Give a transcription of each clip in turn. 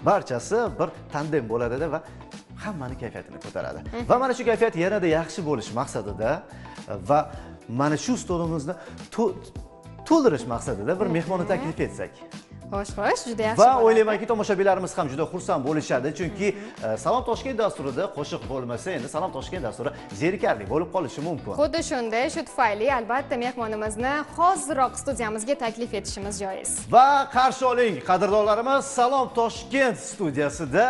barchasi bir tandem bo'ladi va hammani kayfiyatini ko'taradi. Va mana shu kayfiyat yanada yaxshi bo'lish maqsadida va mana shu stolimizni to'ldirish maqsadida bir mehmonni taklif etsak. Xo'sh, juda yaxshi. Va o'ylaymanki tomoshabinlarimiz ham juda xursand bo'lishadi, chunki Salom Toshkent dasturida qo'shiq bo'lmasa, endi Salom Toshkent dasturi zerikarli bo'lib qolishi mumkin. Xuddi shunday, shu tufayli albatta mehmonimizni hozirroq studiyamizga taklif etishimiz joiz. Va qarshi oling, qadrdonlarimiz, Salom Toshkent studiyasida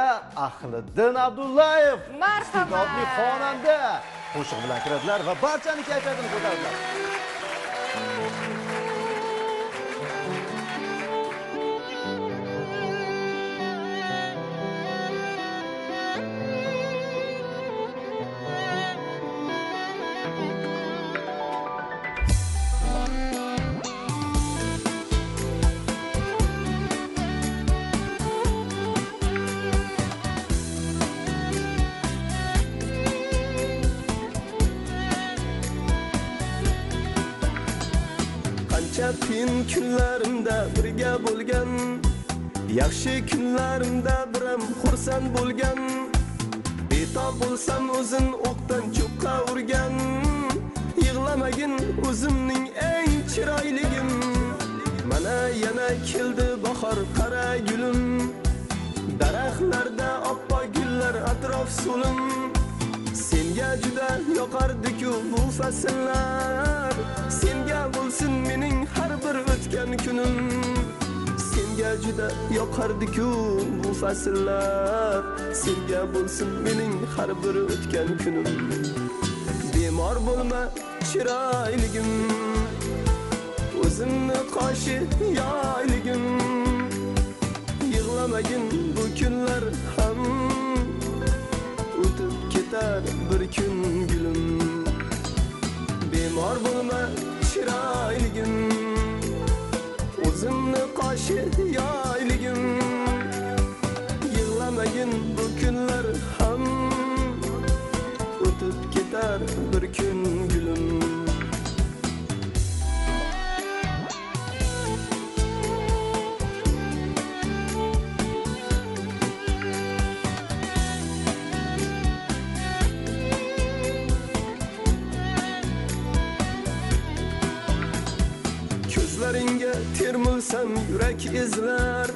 Ahliddin Abdullayev, iste'dodli xonanda qo'shiq bilan kiradilar va barchani kayfiyatini ko'taradilar. Qiyin kunlarimda birga bo'lgan, yaxshi kunlarimda biram xursand bo'lgan, betob bo'lsam o'zin o'qdan cho'qqa urgan, yig'lamagin o'zimning eng chiroyligim. Mana yana keldi bahor, qara gulim, daraxtlarda oppoq gullar atrof so'lim. Senga juda yoqardi-ku bu fasllar, senga bo'lsin mening har bir o'tgan kunim. Senga juda yoqardi-ku bu fasllar, senga bo'lsin mening har bir o'tgan kunim. Bemor bo'lma chiroyligim, o'zimni qoshi yoyligim, yig'lamagin bu kunlar ham o'tib ketar bir kun gulim. Bemor bo'lma chiroyligim, o'zimni qoshi yoyligim, yig'lamagin bu kunlar ham o'tib ketar bir kun gulim. Ko'zlaringga termilsam yurak izlar,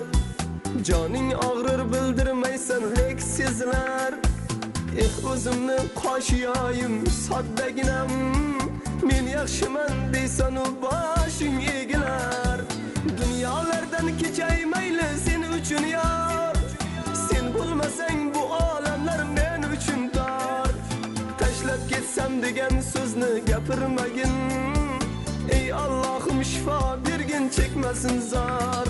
joning og'rir bildirmaysan lek sezlar. O'zimni qo'shiyoyim soddaginam, men yaxshiman deysan u boshing egilar. Dunyolardan kechay mayli sen uchun yor, sen bo'lmasang bu olamlar men uchun tor. Tashlab ketsam degan so'zni gapirmagin, ey Allohim shifo bergin chekmasin zor.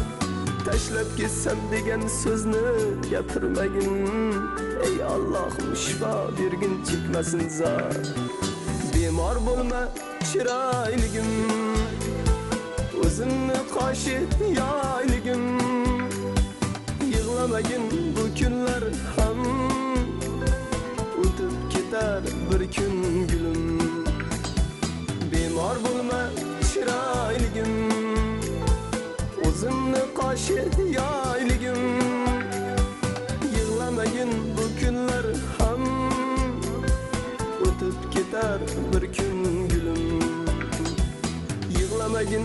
Tashlab ketsam degan so'zni gapirmagin, ey Allohim shifo bergin chekmasin zor. Bemor bo'lma chiroyligim, o'zimni qoshi yoyligim, yig'lamagin bu kunlar ham o'tib ketar bir kun gulim. Bemor bo'lma chiroyligim, o'zimni qoshi yoyligim, yig'lamagin bu kunlar ham o'tib ketar bir kun gulim. Yig'lamagin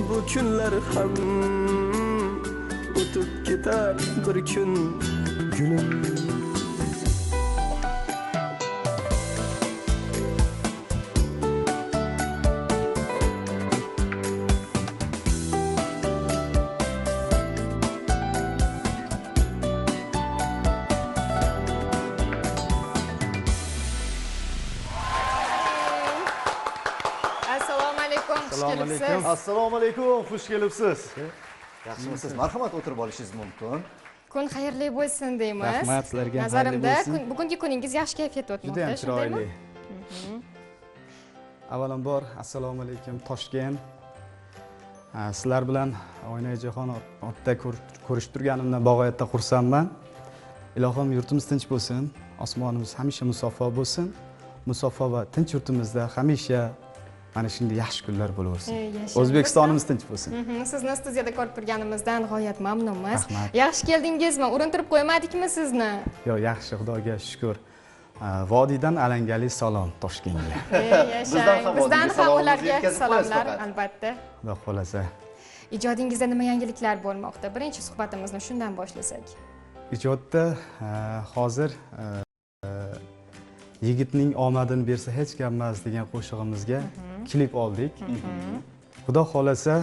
bu kunlar ham o'tib ketar bir kun gulim. Assalomu alaykum, xush kelibsiz. Yaxshimisiz? Marhamat o'tirib olishingiz mumkin. Kun xayrli bo'lsin deymiz. Rahmat sizlarga. Nazarimda bugungi kuningiz yaxshi kayfiyatda o'tmoqda, shundaymi? Avvalambor assalomu alaykum Toshkent. Sizlar bilan Oynai-jahon ortda ko'rishib turganimdan bag'oyatda xursandman. Ilohim yurtimiz tinch bo'lsin, osmonimiz hamisha musaffo bo'lsin. Musaffo va tinch yurtimizda hamisha mana shunday yaxshi kunlar bo'laversin. Yashang. O'zbekistonimiz tinch bo'lsin. Sizni studiyada ko'rib turganimizdan g'oyat mamnunmiz. Rahmat. Yaxshi keldingizmi? Urintirib qo'ymadikmi sizni? Yo'q, yaxshi, Xudoga shukr. Vodiydan alangali salom Toshkentga. Yashang. Bizdan ham ularga yetkazib qo'yasiz salomlar faqat. albatta. Xudo xolasa. Ijodingizda nima yangiliklar bo'lmoqda? Birinchi suhbatimizni shundan boshlasak. Ijodda hozir yigitning omadini bersa hech kim emas degan qo'shig'imizga klip oldik. Xudo xolasa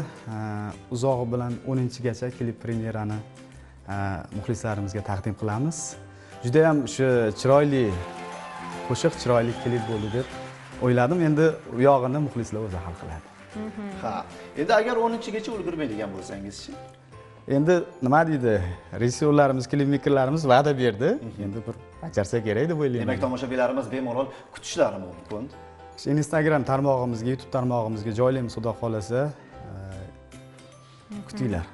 uzog'i bilan 10-gacha klip premyerani muxlislarimizga taqdim qilamiz. Juda ham shu chiroyli qo'shiq, chiroyli klip bo'ldi deb o'yladim. Endi u yog'ini muxlislar o'zi hal qiladi. Ha. Endi agar 10-gacha ulgurmaydigan bo'lsangiz-chi? Endi nima deydi? Rejissyorlarimiz, klipmekerlarimiz va'da berdi. Endi bir bajarsa kerak deb o'ylayman. Demak, tomoshabinlarimiz bemalol kutishlari mumkin. Instagram tarmog'imizga, YouTube tarmog'imizga joylaymiz, xudo xolasa. Kutinglar.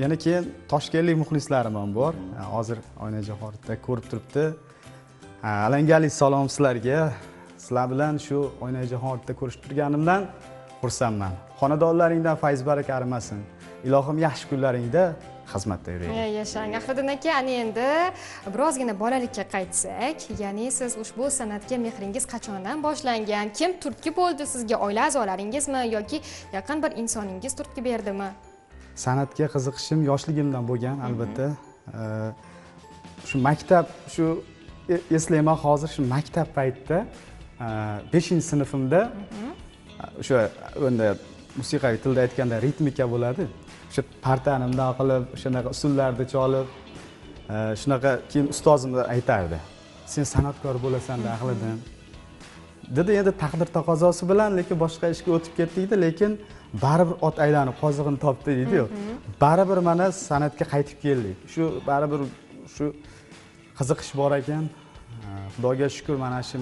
Yana keyin toshkentlik muxlislarim ham bor. Hozir Oynajo'xorda ko'rib turibdi. Alangali salom sizlarga. Sizlar bilan shu Oynajo'xorda ko'rishib turganimdan xursandman. Xonadonlaringdan fayz baraka arimasin. Ilohim yaxshi kunlaringda xizmatda yuraylik. Yashang. Ahriddin aka, ana endi birozgina bolalikka qaytsak, ya'ni siz ushbu san'atga mehringiz qachondan boshlangan? Kim turtki bo'ldi sizga? Oila a'zolaringizmi yoki yaqin bir insoningiz turtki berdimi? San'atga qiziqishim yoshligimdan bo'lgan, albatta. Shu maktab, shu eslayman hozir shu maktab paytida 5-sinfimda o'sha endi musiqiy tilda aytganda ritmika bo'ladi. O'sha partani bunday qilib, shunaqa usullarni cholib, shunaqa keyin ustozim aytardi. Sen san'atkor bo'lasan da Ahliddin. Dedi, endi taqdir taqozosi bilan lekin boshqa ishga o'tib ketdik-da, lekin baribir ot aylanib qozig'ini topdi deydi-yu. Baribir mana san'atga qaytib keldik. Shu baribir shu qiziqish bor ekan. Xudoga shukr, mana shu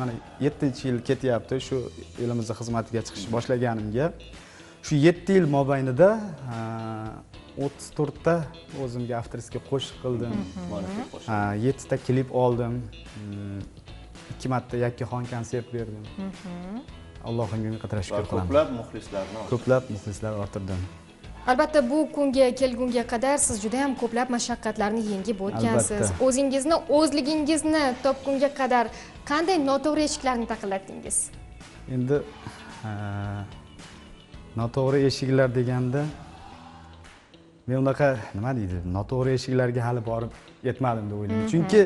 7-yil ketyapti shu elimizga xizmatiga chiqish boshlaganimga. Shu 7 yil mobaynida 34 ta o'zimga avtorskiy qo'shiq qildim. 7 ta klip oldim. 2 marta yakkaxon konsert berdim. Allohimga qadar shukr qilaman. Ko'plab muxlislar orttirdim. Albatta bu kunga kelgunga qadar siz juda ham ko'plab mashaqqatlarni yengib o'tgansiz. O'zingizni, o'zligingizni topgunga qadar qanday noto'g'ri eshiklarni taqillatdingiz? Endi noto'g'ri eshiklar deganda men unaqa nima deydi, noto'g'ri eshiklarga hali borib yetmadim deb o'ylayman. Chunki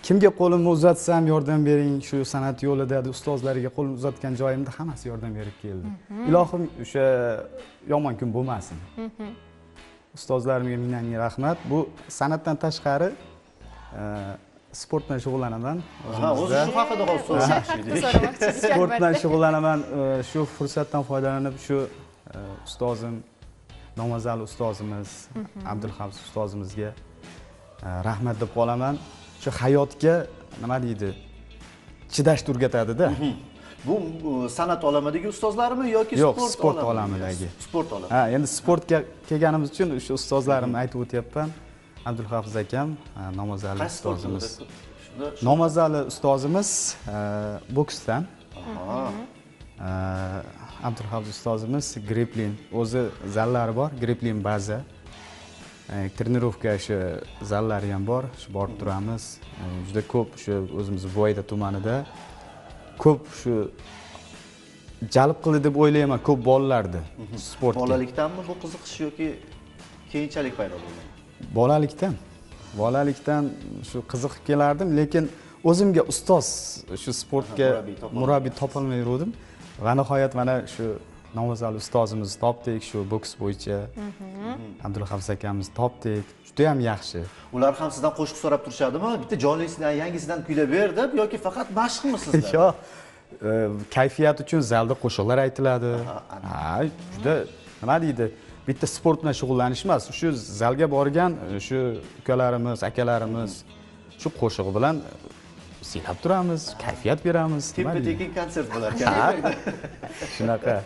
kimga qo'limni uzatsam yordam bering, shu san'at yo'lida ustozlariga qo'l uzatgan joyimda hammasi yordam berib keldi. Ilohim o'sha yomon kun bo'lmasin. Ustozlarimga ming rahmat. Bu san'atdan tashqari sport bilan shug'ullanaman. O'zi shu haqida so'ramoqchisiz. Sport bilan shug'ullanaman. Shu fursatdan foydalanib shu ustozim Nomazali ustozimiz, Abdulhafiz ustozimizga rahmat deb qolaman. Shu hayotga nima deydi? Chidashni o'rgatadi-da. Bu san'at olamidagi ustozlarimi yoki sport olamidagi? Sport olami. Ha, endi sportga kelganimiz uchun o'sha ustozlarimni aytib o'tyapman. Abdulhafiz akam, Nomazali ustozimiz. Nomazali ustozimiz boksdan. Abdulhafiz ustozimiz grappling, o'zi zallari bor, grappling baza. Trenirovka shu zallari ham bor, shu borib turamiz. Juda ko'p shu o'zimiz Bo'yda tumanida ko'p shu jalb qildi deb o'ylayman ko'p bolalarni sportga. Bolalikdanmi bu qiziqish yoki keyinchalik paydo bo'lgan? Bolalikdan shu qiziqib kelardim, lekin o'zimga ustoz shu sportga murabbiy topolmay yurdim. Va nihoyat mana shu Nomazali ustozimizni topdik, shu boks bo'yicha. Abdulhafiz akamiz topdik. Juda ham yaxshi. Ular ham sizdan qo'shiq so'rab turishadimi? Bitta jonlisidan, yangisidan kuyla ber deb yoki faqat mashqmi sizlar? Yo'q. Kayfiyat uchun zalda qo'shiqlar aytiladi. Juda nima deydi? Bitta sport bilan shug'ullanish emas, shu zalga borgan shu ukalarimiz, akalarimiz shu qo'shiq bilan siylab turamiz, kayfiyat beramiz. Teppa-tekin konsert bo'lar ekan. Shunaqa.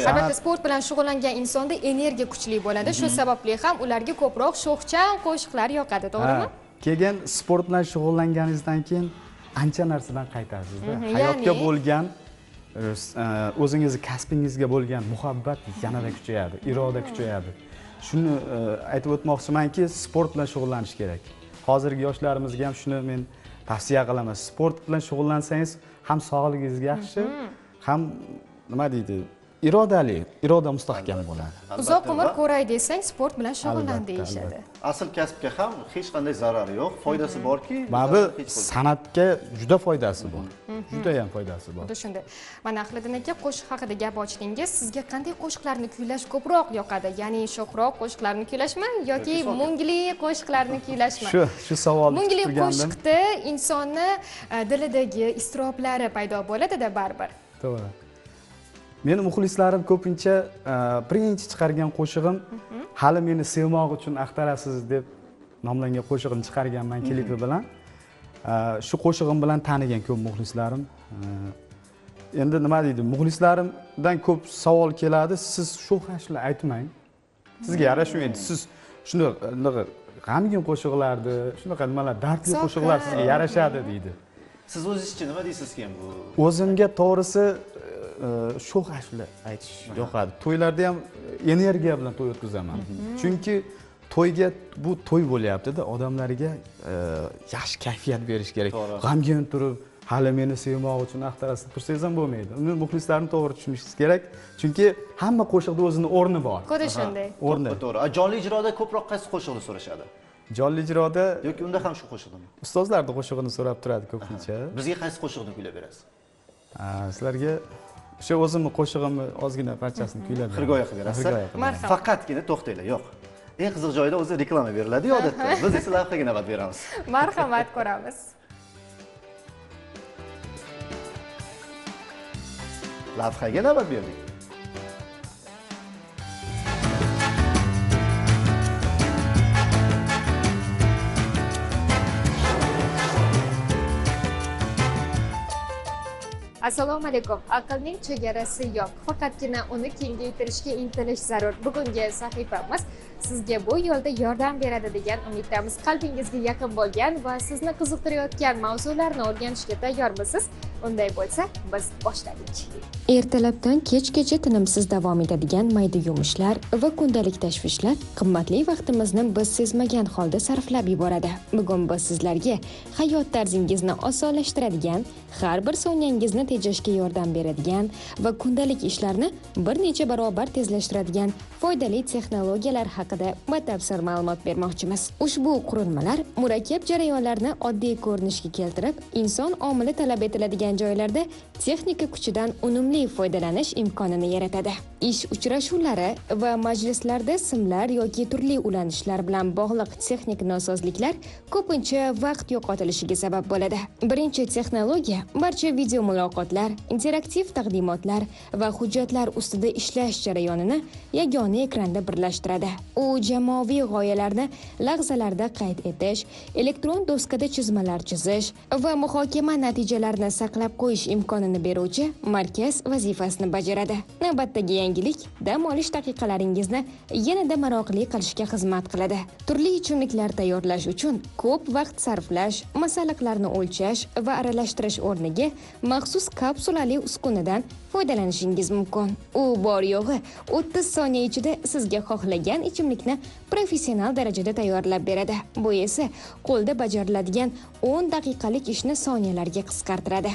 Albatta sport bilan shug'ullangan insonda energiya kuchli bo'ladi. Shu sababli ham ularga ko'proq sho'xchan qo'shiqlar yoqadi, to'g'rimi? Keyin sport bilan shug'ullanganingizdan keyin ancha narsadan qaytasizda. Hayotga bo'lgan o'zingizni kasbingizga bo'lgan muhabbat yanada kuchayadi, iroda kuchayadi. Shuni aytib o'tmoqchimanki, sport bilan shug'ullanish kerak. Hozirgi yoshlarimizga ham shuni men tavsiya qilaman. Sport bilan shug'ullansangiz ham sog'ligingizga yaxshi, ham nima deydi, iroda mustahkam bo'ladi. Uzoq umr ko'ray desang, sport bilan shug'ullan deyishadi. Asl kasbga ham hech qanday zarari yo'q, foydasi borki, Mana bu san'atga juda foydasi bor. Juda ham foydasi bor. Xuddi shunday. Mana Ahliddin aka qo'shiq haqida gap ochdingiz. Sizga qanday qo'shiqlarni kuylash ko'proq yoqadi? Ya'ni sho'xroq qo'shiqlarni kuylashmi yoki mungli qo'shiqlarni kuylashmi? Shu savolni Mungli turgandim. qo'shiqda insonni dilidagi iztiroblari paydo bo'ladi-da baribir. To'g'ri. Meni muxlislarim ko'pincha birinchi chiqargan qo'shig'im hali meni sevmoq uchun axtarasiz deb nomlangan qo'shig'imni chiqarganman klipi bilan. Shu qo'shig'im bilan tanigan ko'p muxlislarim. Endi nima deydi, muxlislarimdan ko'p savol keladi, siz sho'xashlar aytmang. Sizga yarashmaydi. Siz shunaqa g'amgin qo'shiqlarni, shunaqa nimalar, dardli qo'shiqlar sizga yarashadi deydi. siz o'zingizcha nima deysizki bu? O'zimga to'g'risi sho'xashlar aytish yoqadi. To'ylarda ham energiya bilan to'y o'tkazaman. Chunki to'yga bu to'y bo'lyapti-da, odamlarga yaxshi kayfiyat berish kerak. G'amgin turib, hali meni sevmoq uchun axtarasiz tursangiz ham bo'lmaydi. Uni muxlislarni to'g'ri tushunishingiz kerak. Chunki hamma qo'shiqda o'zining o'rni bor. Xuddi shunday. O'rni. To'g'ri. Jonli ijroda ko'proq qaysi qo'shiqni so'rashadi? Jonli ijroda Yoki unda ham shu qo'shiqmi? ustozlarning qo'shig'ini so'rab turadi ko'pincha. Bizga qaysi qo'shiqni kuylab berasiz? Sizlarga o'sha o'zimning qo'shig'imni ozgina parchasini kuylab beraman. Xirgoya qilib berasiz. Marhamat. Faqatgina to'xtanglar, yo'q. Eng qiziq joyida o'zi reklama beriladi odatda. Biz esa lavhaga navbat beramiz. Marhamat, ko'ramiz. Lavhaga navbat berdik. Assalomu alaykum. Aqlning chegarasi yo'q. Faqatgina uni kengaytirishga intilish zarur. Bugungi sahifamiz sizga bu yo'lda yordam beradi degan umiddamiz. Qalbingizga yaqin bo'lgan va sizni qiziqtirayotgan mavzularni o'rganishga tayyormisiz? Unday bo'lsa, biz boshladik. Ertalabdan kechgacha tinimsiz davom etadigan mayda yumushlar va kundalik tashvishlar qimmatli vaqtimizni biz sezmagan holda sarflab yuboradi. Bugun biz sizlarga hayot tarzingizni osonlashtiradigan, har bir soniyangizni tejashga yordam beradigan va kundalik ishlarni bir necha barobar tezlashtiradigan foydali texnologiyalar haqida batafsil ma'lumot bermoqchimiz. Ushbu qurilmalar murakkab jarayonlarni oddiy ko'rinishga keltirib, inson omili talab etiladigan joylarda texnika kuchidan unumli foydalanish imkonini yaratadi. Ish uchrashuvlari va majlislarda simlar yoki turli ulanishlar bilan bog'liq texnik nosozliklar ko'pincha vaqt yo'qotilishiga sabab bo'ladi. Birinchi texnologiya barcha video muloqotlar, interaktiv taqdimotlar va hujjatlar ustida ishlash jarayonini yagona ekranda birlashtiradi. U jamoaviy g'oyalarni lahzalarda qayd etish, elektron doskada chizmalar chizish va muhokama natijalarini saqlab qo'yish imkonini beruvchi markaz vazifasini bajaradi. Navbatdagi yangilik dam olish daqiqalaringizni yanada maroqli qilishga xizmat qiladi. Turli ichimliklar tayyorlash uchun ko'p vaqt sarflash, masalliqlarni o'lchash va aralashtirish o'rniga maxsus kapsulali uskunadan foydalanishingiz mumkin. U bor yo'g'i 30 soniya ichida sizga xohlagan ichimlikni professional darajada tayyorlab beradi. Bu esa qo'lda bajariladigan 10 daqiqalik ishni soniyalarga qisqartiradi.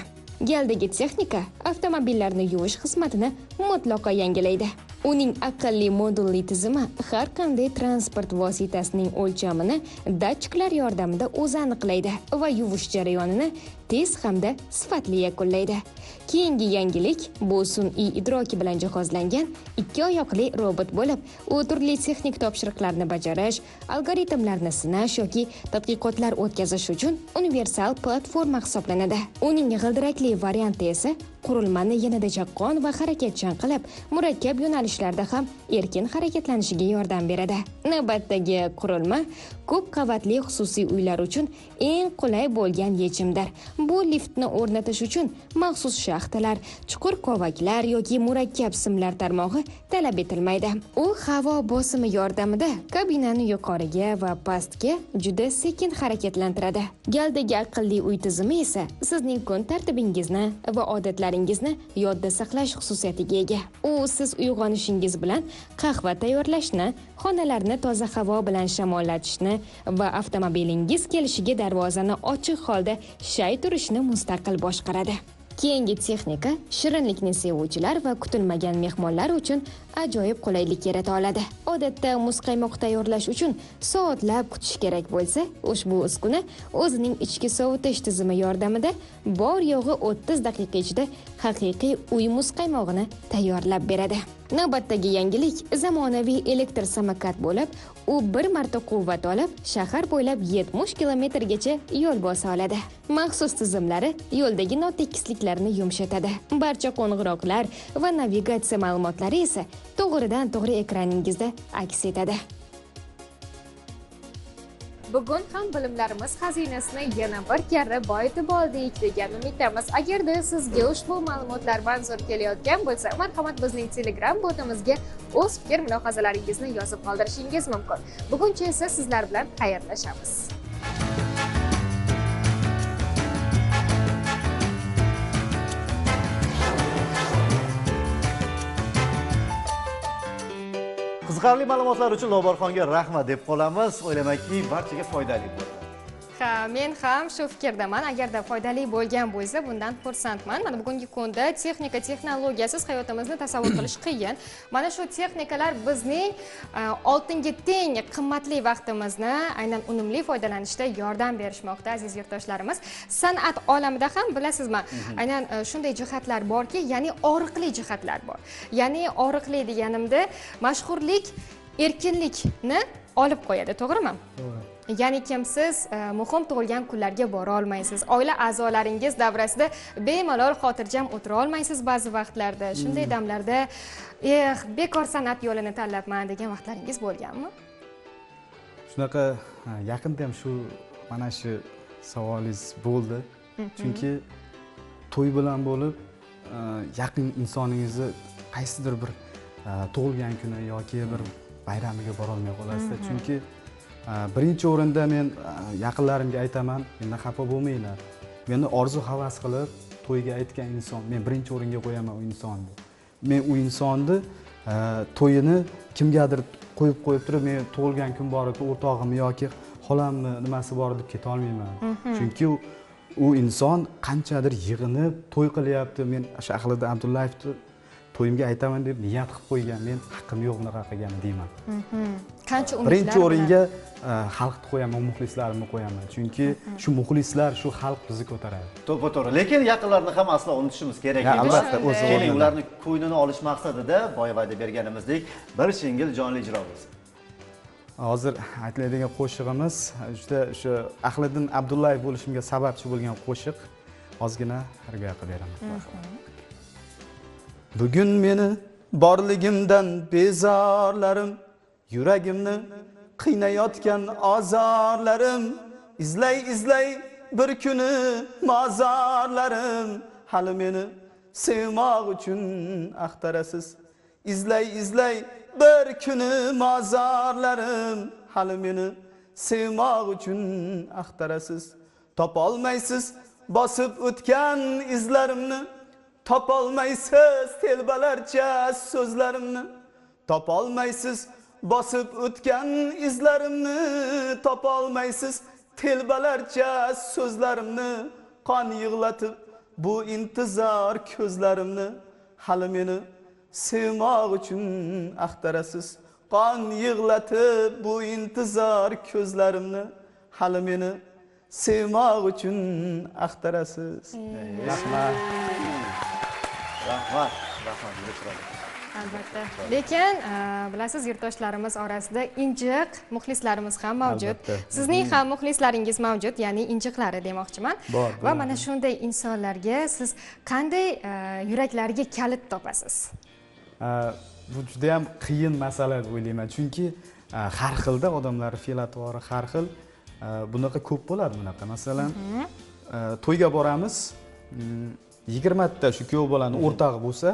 Galdagi texnika avtomobillarni yuvish xizmatini mutlaqo yangilaydi. Uning aqlli modulli tizimi har qanday transport vositasining o'lchamini datchiklar yordamida o'zi aniqlaydi va yuvish jarayonini tez hamda sifatli yakunlaydi. Keyingi yangilik bu sun'iy idroki bilan jihozlangan ikki oyoqli robot bo'lib, u turli texnik topshiriqlarni bajarish, algoritmlarni sinash yoki tadqiqotlar o'tkazish uchun universal platforma hisoblanadi. Uning g'ildirakli varianti esa qurilmani yanada chaqqon va harakatchan qilib, murakkab yo'nalishlarda ham erkin harakatlanishiga yordam beradi. Navbatdagi qurilma ko'p qavatli xususiy uylar uchun eng qulay bo'lgan yechimdir. Bu liftni o'rnatish uchun maxsus shaxtalar, chuqur kovaklar yoki murakkab simlar tarmog'i talab etilmaydi. U havo bosimi yordamida kabinani yuqoriga va pastga juda sekin harakatlantiradi. Galdagi aqlli uy tizimi esa sizning kun tartibingizni va odatlaringizni yodda saqlash xususiyatiga ega. U siz uyg'onishingiz bilan qahva tayyorlashni, xonalarni toza havo bilan shamollatishni va avtomobilingiz kelishiga darvozani ochiq holda shay turishni mustaqil boshqaradi. Keyingi texnika shirinlikni sevuvchilar va kutilmagan mehmonlar uchun ajoyib qulaylik yarata oladi. Odatda muzqaymoq tayyorlash uchun soatlab kutish kerak bo'lsa, ushbu uskuna o'zining ichki sovutish tizimi yordamida bor yo'g'i 30 daqiqa ichida haqiqiy uy muzqaymog'ini tayyorlab beradi. Navbatdagi yangilik zamonaviy elektr samokat bo'lib, u bir marta quvvat olib, shahar bo'ylab 70 kilometrgacha yo'l bosa oladi. Maxsus tizimlari yo'ldagi notekisliklarni yumshatadi. Barcha qo'ng'iroqlar va navigatsiya ma'lumotlari esa to'g'ridan-to'g'ri ekraningizda aks etadi. Bugun ham bilimlarimiz xazinasini yana bir karra boyitib oldik degan umiddamiz. Agarda sizga ushbu ma'lumotlar manzur kelayotgan bo'lsa, marhamat bizning Telegram botimizga o'z fikr mulohazalaringizni yozib qoldirishingiz mumkin. Buguncha esa sizlar bilan xayrlashamiz. Qiziqarli ma'lumotlar uchun Lobarxonga rahmat deb qolamiz. O'ylaymanki, barchaga foydali bo'ldi. Ha, men ham shu fikrdaman. Agarda foydali bo'lgan bo'lsa, bundan xursandman. Mana bugungi kunda texnika, texnologiyasiz hayotimizni tasavvur qilish qiyin. Mana shu texnikalar bizning oltinga teng qimmatli vaqtimizni aynan unumli foydalanishda yordam berishmoqda, aziz yurtdoshlarimiz. San'at olamida ham bilasizmi, aynan shunday jihatlar borki, ya'ni og'riqli jihatlar bor. Ya'ni og'riqli deganimda mashhurlik erkinlikni olib qo'yadi, to'g'rimi? To'g'ri. Ya'ni siz muhim tug'ilgan kunlarga bora olmaysiz. Oila a'zolaringiz davrasida bemalol xotirjam o'tira olmaysiz ba'zi vaqtlarda. Shunday damlarda, bekor san'at yo'lini tanlabman degan vaqtlaringiz bo'lganmi? Shunaqa yaqinda ham mana shu savolingiz bo'ldi. Chunki to'y bilan bo'lib yaqin insoningizni qaysidir bir tug'ilgan kuni yoki bir bayramiga bora olmay qolasizlar. Chunki birinchi o'rinda men yaqinlarimga aytaman, mendan xafa bo'lmanglar. Meni orzu havas qilib to'yga aytgan inson, men birinchi o'ringa qo'yaman u insonni. Men u insonni to'yini kimgadir qo'yib turib, men tug'ilgan kun bor ekan, o'rtog'imni yoki xolamni nimasi bor deb keta olmayman. Chunki u inson qanchadir yig'inib to'y qilyapti. Men Shahriddin Abdullayevni to'yimga aytaman deb niyat qilib qo'ygan. Men haqqim yo'q bunaqa qilgan deyman. Qancha umidlar. Birinchi o'ringa xalqni qo'yaman, muxlislarimni qo'yaman. Chunki shu muxlislar, shu xalq bizni ko'taradi. To'g'ri. Lekin yaqinlarni ham aslo unutishimiz kerak emas. Albatta, o'zi keling, ularni ko'nglini olish maqsadida boya va'da berganimizdek bir singil jonli ijro bo'lsin. Hozir aytiladigan qo'shig'imiz juda o'sha Ahliddin Abdullayev bo'lishimga sababchi bo'lgan qo'shiq. Ozgina harga qilib beraman. Bugun meni borligimdan bezorlarim, yuragimni qiynayotgan azorlarim, izlay bir kuni mozorlarim, hali meni sevmoq uchun axtarasiz. Izlay bir kuni mozorlarim, hali meni sevmoq uchun axtarasiz. Topolmaysiz bosib o'tgan izlarimni, topolmaysiz telbalarcha so'zlarimni, topolmaysiz bosib o'tgan izlarimni, topolmaysiz telbalarcha so'zlarimni, qon yig'latib bu intizor ko'zlarimni, hali meni sevmoq uchun axtarasiz. Qon yig'latib bu intizor ko'zlarimni, hali meni sevmoq uchun axtarasiz. Rahmat. Rahmat. Albatta. Lekin bilasiz, yurtdoshlarimiz orasida injiq muxlislarimiz ham mavjud. Sizning ham muxlislaringiz mavjud, ya'ni injiqlari demoqchiman. Va mana shunday insonlarga siz qanday yuraklariga kalit topasiz? Bu juda ham qiyin masala deb o'ylayman. Chunki har xilda odamlar fe'l-atvori har xil. Bunaqa ko'p bo'ladi bunaqa. Masalan, to'yga boramiz. 20 ta shu kuyov bolani o'rtog'i bo'lsa,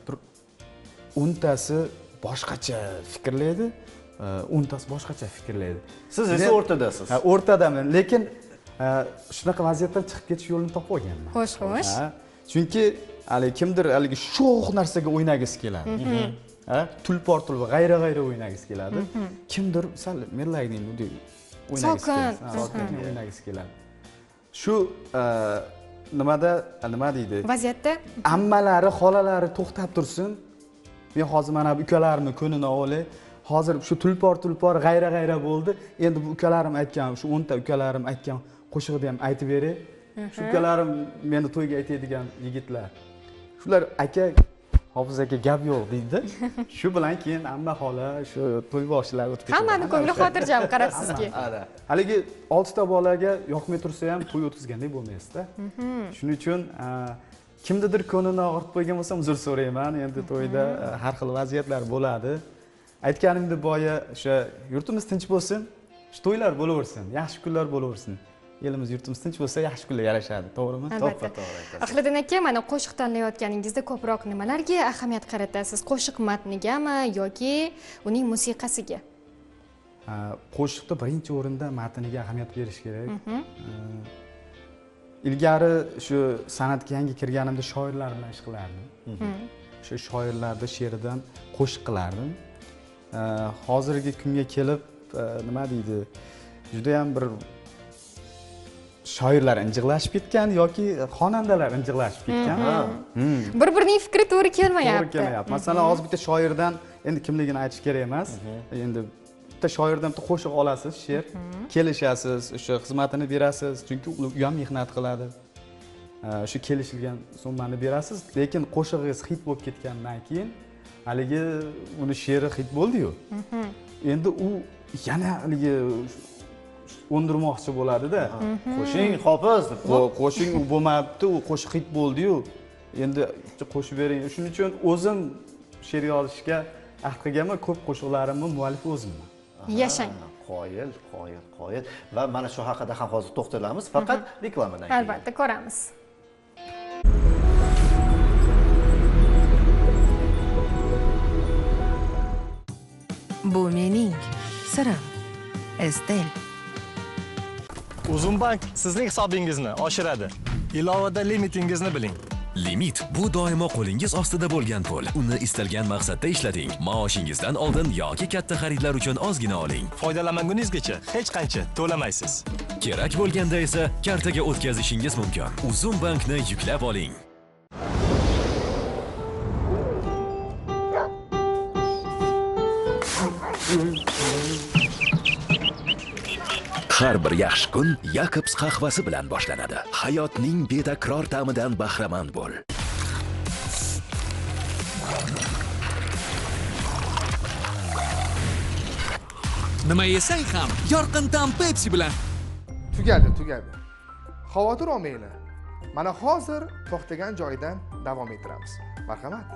bir 10 tasi boshqacha fikrlaydi, 10 tasi boshqacha fikrlaydi. Siz esa o'rtadasiz. Ha, o'rtadaman, lekin shunaqa vaziyatdan chiqib ketish yo'lini topib olganman. Xo'sh. Chunki kimdir haligi sho'x narsaga o'ynagisi keladi. Tulpor g'ayra o'ynagisi keladi. Kimdir sal merlayning deb o'ynagisi keladi. Sokin o'ynagisi keladi. Shu nima deydi? Vaziyatda ammalari, xolalari to'xtab tursin. Men hozir mana bu ukalarimni ko'nini olay. Hozir shu tulpor g'ayra bo'ldi. Endi bu ukalarim aytgan, shu 10 ta ukalarim aytgan qo'shig'ini ham aytib beray. Shu ukalarim meni to'yga aytadigan yigitlar. Shular aka, Hofiz aka gap yo'q deydi. Shu bilan keyin amma xola shu to'y boshilar o'tib ketadi. hammani ko'ngli xotirjam qarabsizki. Haligi 6 ta bolaga yoqmay tursa ham to'y o'tkazgandek bo'lmaysiz-da. Shuning uchun kimnidir ko'nglini og'ritib qo'ygan bo'lsam uzr so'rayman. Endi to'yda har xil vaziyatlar bo'ladi. Aytganimdek boya o'sha yurtimiz tinch bo'lsin, shu to'ylar bo'laversin, yaxshi kunlar bo'laversin. Elimiz yurtimiz tinch bo'lsa, yaxshi kunlar yarashadi, to'g'rimi? Albatta. Ahliddin aka, mana qo'shiq tanlayotganingizda ko'proq nimalarga ahamiyat qaratasiz? Qo'shiq matnigami yoki uning musiqasiga? Qo'shiqda birinchi o'rinda matniga ahamiyat berish kerak. Ilgari shu san'atga yangi kirganimda shoirlar bilan ish qilardim. Shu shoirlarning she'ridan qo'shiq qilardim. Hozirgi kunga kelib nima deydi? Juda ham bir shoirlar injiqlashib ketgan yoki xonandalar injiqlashib ketgan. Bir-birining fikri to'g'ri kelmayapti. Masalan, hozir bitta shoirdan endi kimligini aytish kerak emas. Endi bitta shoirdan bitta qo'shiq olasiz, she'r, kelishasiz, o'sha xizmatini berasiz, chunki u ham mehnat qiladi. Shu kelishilgan summani berasiz, lekin qo'shig'ingiz hit bo'lib ketgandan keyin haligi uni she'ri hit bo'ldi-yu. Endi u yana haligi o'ndirmoqchi bo'ladi-da. Qo'shing Hofiz deb. Qo'shing u bo'lmabdi, u qo'shiq hit bo'ldi-yu. Endi qo'shib bering. Shuning uchun o'zim she'r yozishga ahd qilganman, ko'p qo'shiqlarimni muallif o'zimman. Yashang. Qoyil. Va mana shu haqida ham hozir to'xtalamiz, faqat reklamadan keyin. Albatta, ko'ramiz. Bu mening sirim. Estel. Uzumbank sizning hisobingizni oshiradi. Ilovada limitingizni biling. Limit bu doimo qo'lingiz ostida bo'lgan pul. Uni istalgan maqsadda ishlating. Maoshingizdan oldin yoki katta xaridlar uchun ozgina oling. Foydalanmagunizgacha hech qancha to'lamaysiz. Kerak bo'lganda esa kartaga o'tkazishingiz mumkin. Uzumbankni yuklab oling. Har bir yaxshi kun Jacobs qahvasi bilan boshlanadi. Hayotning betakror ta'midan bahramand bo'l. Nima yesang ham yorqin ta'm Pepsi bilan. Tugadi. Xavotir olmanglar. Mana hozir to'xtagan joyidan davom ettiramiz. Marhamat.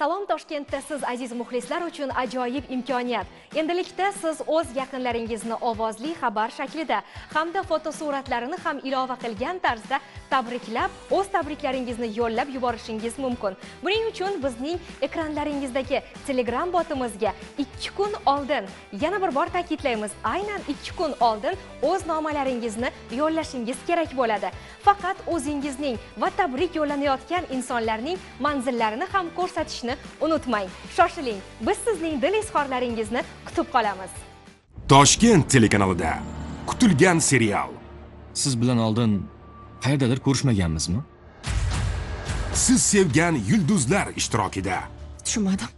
Salom Toshkentda siz aziz muxlislar uchun ajoyib imkoniyat. Endilikda siz o'z yaqinlaringizni ovozli xabar shaklida hamda fotosuratlarini ham ilova qilgan tarzda tabriklab, o'z tabriklaringizni yo'llab yuborishingiz mumkin. Buning uchun bizning ekranlaringizdagi Telegram botimizga 2 kun oldin, yana bir bor ta'kidlaymiz, aynan 2 kun oldin o'z nomalaringizni yo'llashingiz kerak bo'ladi. Faqat o'zingizning va tabrik yo'llanayotgan insonlarning manzillarini ham ko'rsatishni unutmang. Shoshiling, biz sizning dil izhorlaringizni kutib qolamiz. Toshkent telekanalida kutilgan serial. Siz bilan oldin qayerdadir ko'rishmaganmizmi? Siz sevgan yulduzlar ishtirokida. Tushunmadim.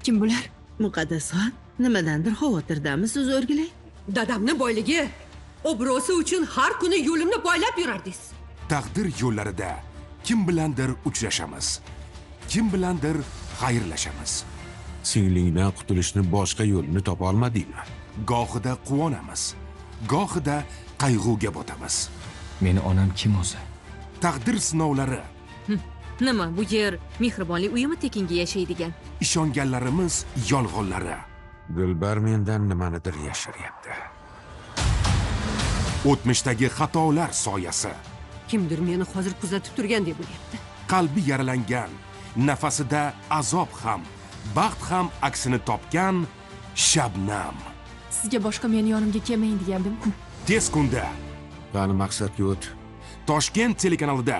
Kim bular? Muqaddasxon, nimadandir xavotirdamiz siz o'rgilay? Dadamni boyligi, obro'si uchun har kuni yo'limni poylab yurardingiz. Taqdir yo'llarida kim bilandir uchrashamiz. Kim bilandir xayrlashamiz. Singlingdan qutulishni boshqa yo'lini topa olmadingmi? Gohida quvonamiz, gohida qayg'uga botamiz. Meni onam kim o'zi? Taqdir sinovlari. Nima, bu yer mehribonlik uyimi tekinga yashaydigan? Ishonganlarimiz yolg'onlari. Dilbar mendan nimanidir yashiryapti. O'tmishdagi xatolar soyasi. Kimdir meni hozir kuzatib turgan deb bo'lyapti. Qalbi yaralangan, nafasida azob ham, baxt ham aksini topgan Shabnam. Sizga boshqa meni yonimga kelmang degandim-ku. Tez kunda Qani maqsadga o't. Toshkent telekanalida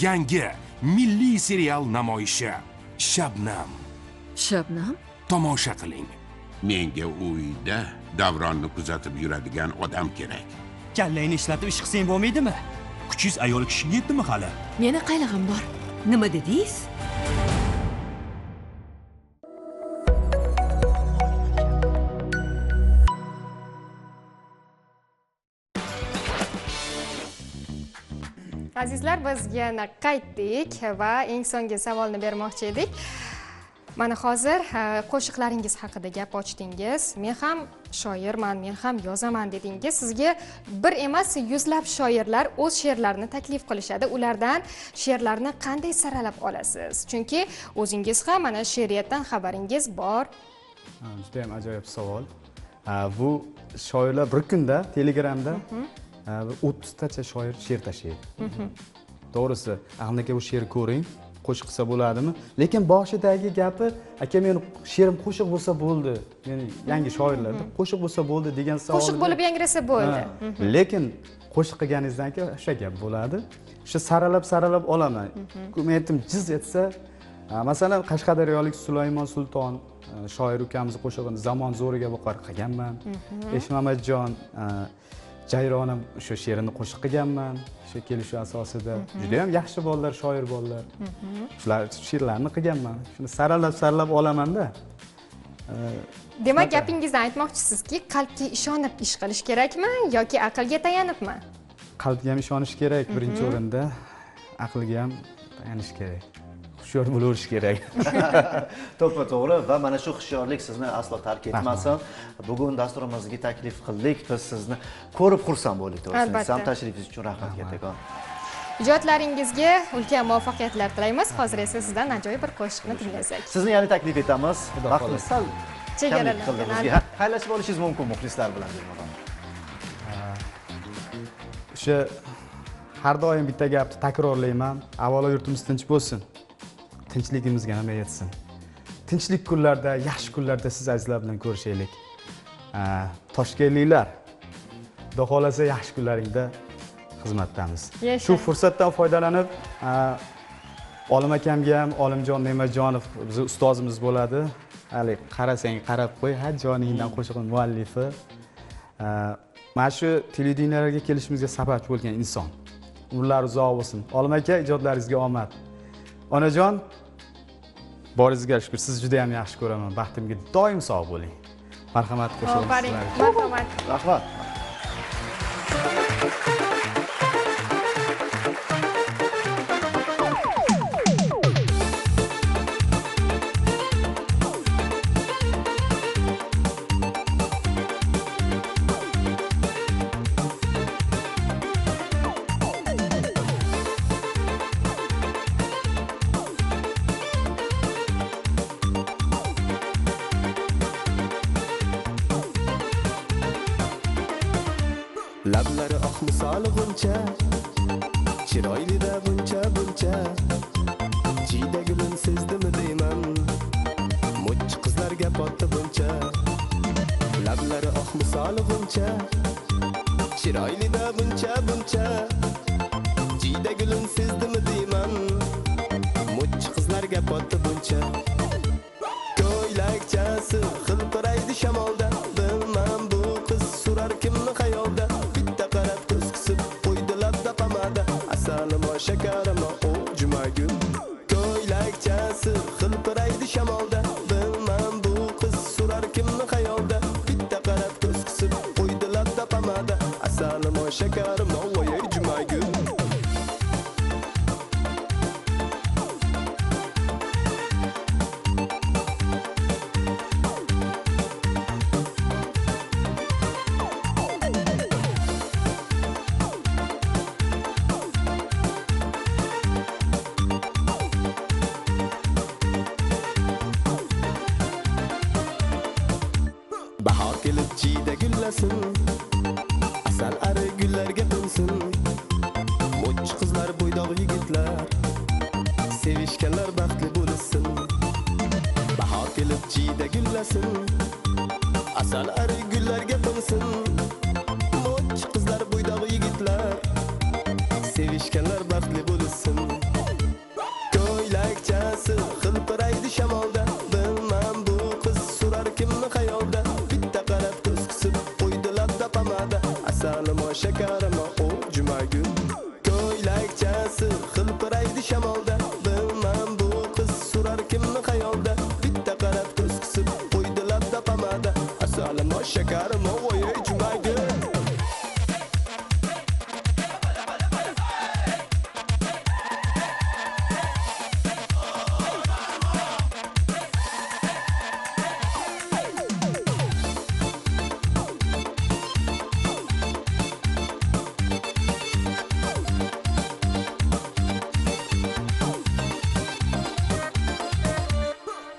yangi milliy serial namoyishi Shabnam. Shabnam? Tomosha qiling. Menga uyda Davronni kuzatib yuradigan odam kerak. Kallangni ishlatib ish qilsang bo'lmaydimi? Kuchingiz ayol kishiga yetdimi hali? Meni qaylag'im bor. Nima dedingiz? Azizlar, biz yana qaytdik va eng so'nggi savolni bermoqchi edik. Mana hozir qo'shiqlaringiz haqida gap ochdingiz. Men ham shoirman, men ham yozaman dedingiz. Sizga bir emas, yuzlab shoirlar o'z she'rlarini taklif qilishadi. Ulardan she'rlarni qanday saralab olasiz? Chunki o'zingiz ham mana she'riyatdan xabaringiz bor. Juda ham ajoyib savol. Bu shoirlar bir kunda Telegramda 30 tacha shoir she'r tashlaydi. To'g'risi, aka bu she'r ko'ring, qo'shiq qilsa bo'ladimi? Lekin boshidagi gapi, aka meni she'rim qo'shiq bo'lsa bo'ldi. Meni yangi shoirlarda qo'shiq bo'lsa bo'ldi degan savol. Qo'shiq bo'lib yangrasa bo'ldi. Lekin qo'shiq qilganingizdan keyin o'sha gap bo'ladi. O'sha saralab olaman. Kumentim jiz etsa, masalan, Qashqadaryolik Sulaymon Sulton shoir ukamiz qo'shig'ini Zamon zo'riga boqar qilganman. Eshmamatjon Jayronam o'sha she'rini qo'shiq qilganman. O'sha kelishuv asosida juda ham yaxshi bolalar, shoir bolalar. Shular she'rlarni qilganman. Shuni saralab olaman-da. Demak, gapingizdan aytmoqchisizki, qalbga ishonib ish qilish kerakmi yoki aqlga tayanibmi? Qalbga ham ishonish kerak birinchi o'rinda, aqlga ham tayanish kerak. Hushyor bo'lish kerak. To'g'ri va mana shu hushyorlik sizni aslo tark etmasin. Bugun dasturimizga taklif qildik. Biz sizni ko'rib xursand bo'ldik. To'g'risi, ham tashrifingiz uchun rahmat kattakon. Ijodlaringizga ulkan muvaffaqiyatlar tilaymiz. Hozir esa sizdan ajoyib bir qo'shiqni tinglasak. Sizni yana taklif etamiz. Vaqtimiz sal chegaralangan. Xayrlashib olishingiz mumkin muxlislar bilan deyman. O'sha har doim bitta gapni takrorlayman. Avvalo yurtimiz tinch bo'lsin. Tinchligimizga nima yetsin. Tinchlik kunlarda, yaxshi kunlarda siz azizlar bilan ko'rishaylik. Toshkentliklar, xudo xolasa yaxshi kunlaringda xizmatdamiz. Shu fursatdan foydalanib, Olim akamga ham Olimjon Ne'matjonov bizning ustozimiz bo'ladi. Hali qarasang qarab qo'y, ha joningdan qo'shiqning muallifi. Mana shu televideniyalarga kelishimizga sabab bo'lgan inson. Umrlar uzoq bo'lsin. Olim aka, ijodlaringizga omad. Onajon, boringizga shukr, siz juda ham yaxshi ko'raman. Baxtimga doim sog' bo'ling. Marhamat qo'shilasiz. Marhamat. Rahmat. Lablari oq misoli g'uncha, chiroylida buncha jiyda gulin sezdimi deyman, much qizlarga botdi buncha. Lablari oq misoli g'uncha, chiroylida buncha jiyda gulin sezdimi deyman, much qizlarga botdi buncha. Ko'ylakchasi xilpiraydi shamolda, bilmam bu qiz surar kimni xayolda. Shakarim o jumagul, ko'ylakchasi xilpiraydi shamolda, bilmam bu qiz surar kimni xayolda. Bitta qarab ko'z qisib qo'ydi labda pamada, asalim o shakarim o voy jumagul. kelib jiyda gullasin, asal ari gullarga qo'nsin. Mo'ch qizlar, bo'ydoq yigitlar, sevishganlar baxtli bo'lsin. Bahor kelib jiyda gullasin, asal ari gullarga qo'nsin. Mo'ch qizlar, bo'ydoq yigitlar, sevishganlar baxtli bo'lsin. Ko'ylakchasi xilpiraydi shamolda, bilmam bu qiz surar kimni xayolda. Bitta qarab ko'z qisib qo'ydi labda pomada, asalimo shakarimo o jumagul. Ko'ylakchasi xilpiraydi shamolda, bilmam bu qiz surar kimni xayolda. Bitta qarab ko'z qisib qo'ydi labda pomada, asalimo shakarimo o jumagul.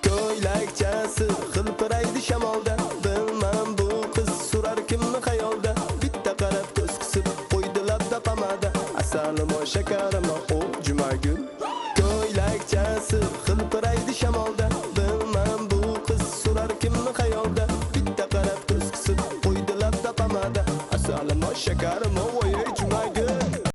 Ko'ylakchasi xilpiraydi shamolda, bilmam bu qiz surar kimni xayolda. Bitta qarab ko'z qisib qo'ydi labda pomada, asalimo shakarimo o jumagul. Ko'ylakchasi xilpiraydi shamolda, bilmam bu qiz surar kimni xayolda. Bitta qarab ko'z qisib qo'ydi labda pomada, asalimo shakarimo o jumagul.